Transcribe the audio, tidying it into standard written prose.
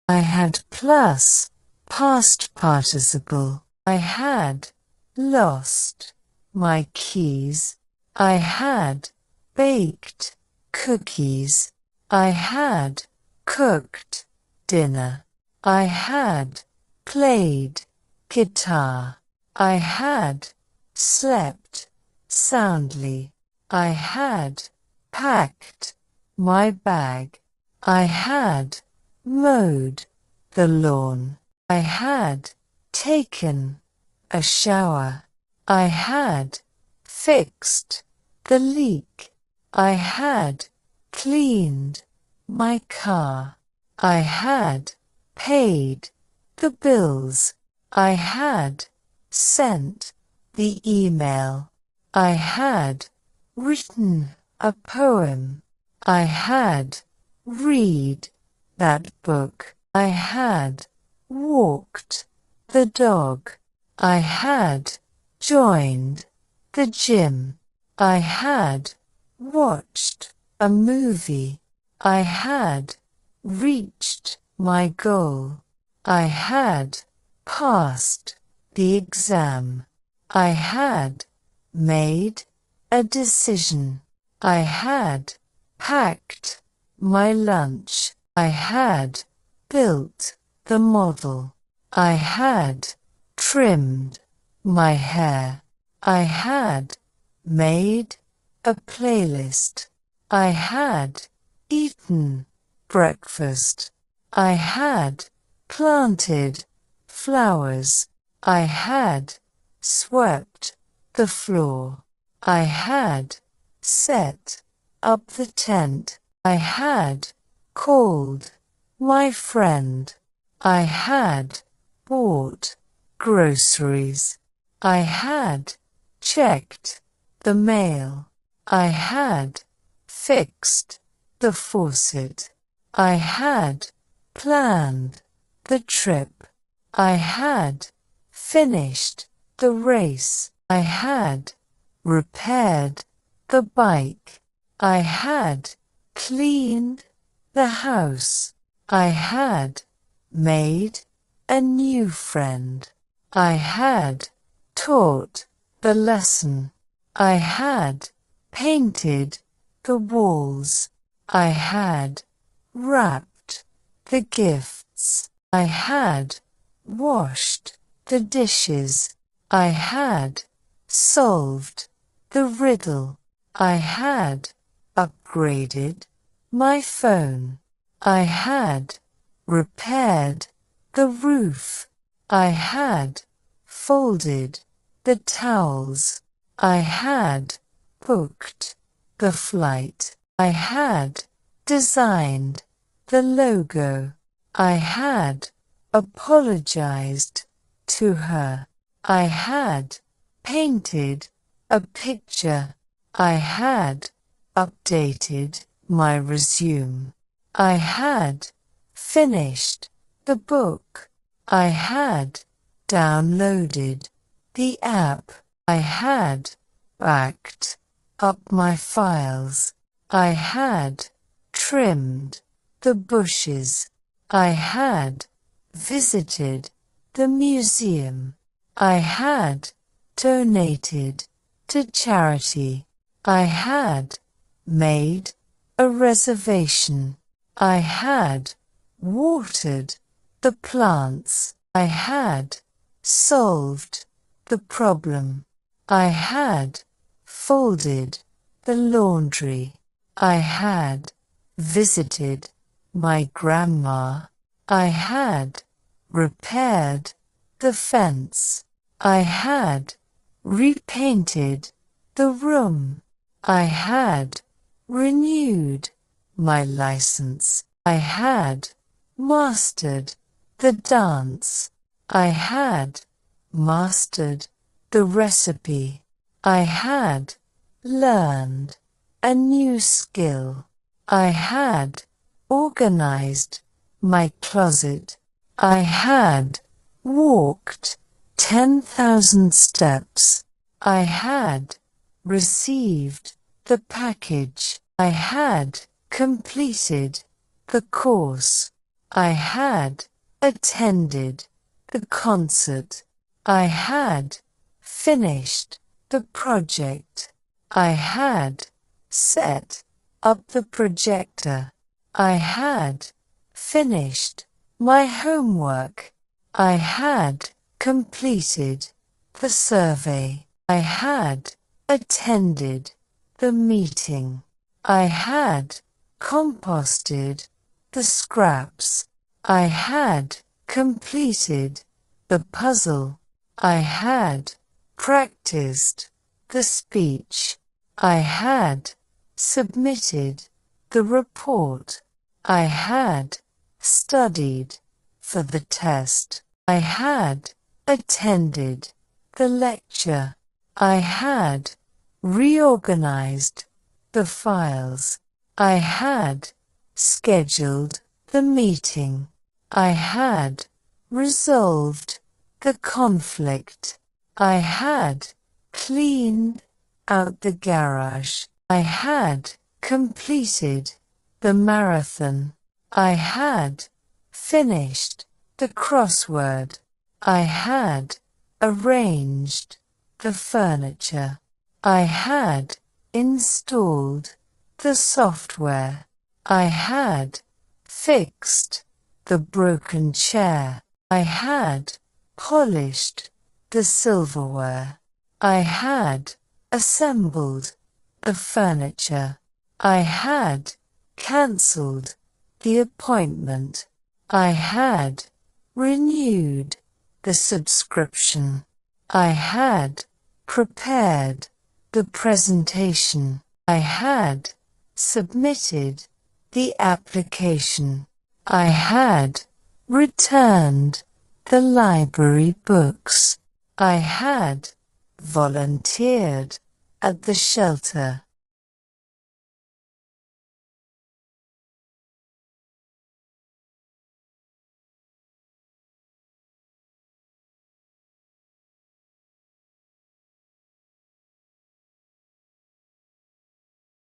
I had plus past participle. I had lost my keys. I had baked cookies. I had cooked dinner. I had played guitar. I had slept soundly. I had packed my bag. I had mowed the lawn. I had taken a shower. I had fixed the leak. I had cleaned my car. I had paid the bills. I had sent the email. I had written a poem. I had read that book. I had walked the dog. I had joined the gym. I had watched a movie. I had reached my goal. I had passed the exam. I had made a decision. I had packed my lunch. I had built the model. I had trimmed my hair. I had made a playlist. I had eaten breakfast. I had planted flowers. I had swept the floor. I had set up the tent. I had called my friend. I had bought groceries. I had checked the mail. I had fixed the faucet. I had planned the trip. I had finished the race. I had repaired the bike. I had cleaned the house. I had made a new friend. I had taught the lesson. I had painted the walls. I had wrapped the gifts. I had washed the dishes. I had solved the riddle. I had upgraded my phone. I had repaired the roof. I had folded the towels. I had booked the flight. I had designed the logo. I had apologized to her. I had painted a picture. I had updated my resume. I had finished the book. I had downloaded the app. I had backed up my files. I had trimmed the bushes. I had visited the museum. I had donated to charity. I had made a reservation. I had watered the plants. I had solved the problem. I had folded the laundry. I had visited my grandma. I had repaired the fence. I had repainted the room. I had renewed my license. I had mastered the dance. I had mastered the recipe. I had learned a new skill. I had organized my closet. I had walked 10,000 steps. I had received the package. I had completed the course. I had attended the concert. I had finished the project. I had set up the projector. I had finished my homework. I had completed the survey. I had attended the meeting. I had composted the scraps. I had completed the puzzle. I had practiced the speech. I had submitted the report. I had studied for the test. I had attended the lecture. I had reorganized the files. I had scheduled the meeting. I had resolved the conflict. I had cleaned out the garage. I had completed the marathon. I had finished the crossword. I had arranged the furniture. I had installed the software. I had fixed the broken chair. I had polished the silverware. I had assembled the furniture. I had cancelled the appointment. I had renewed the subscription. I had prepared the presentation. I had submitted the application. I had returned the library books. I had volunteered at the shelter.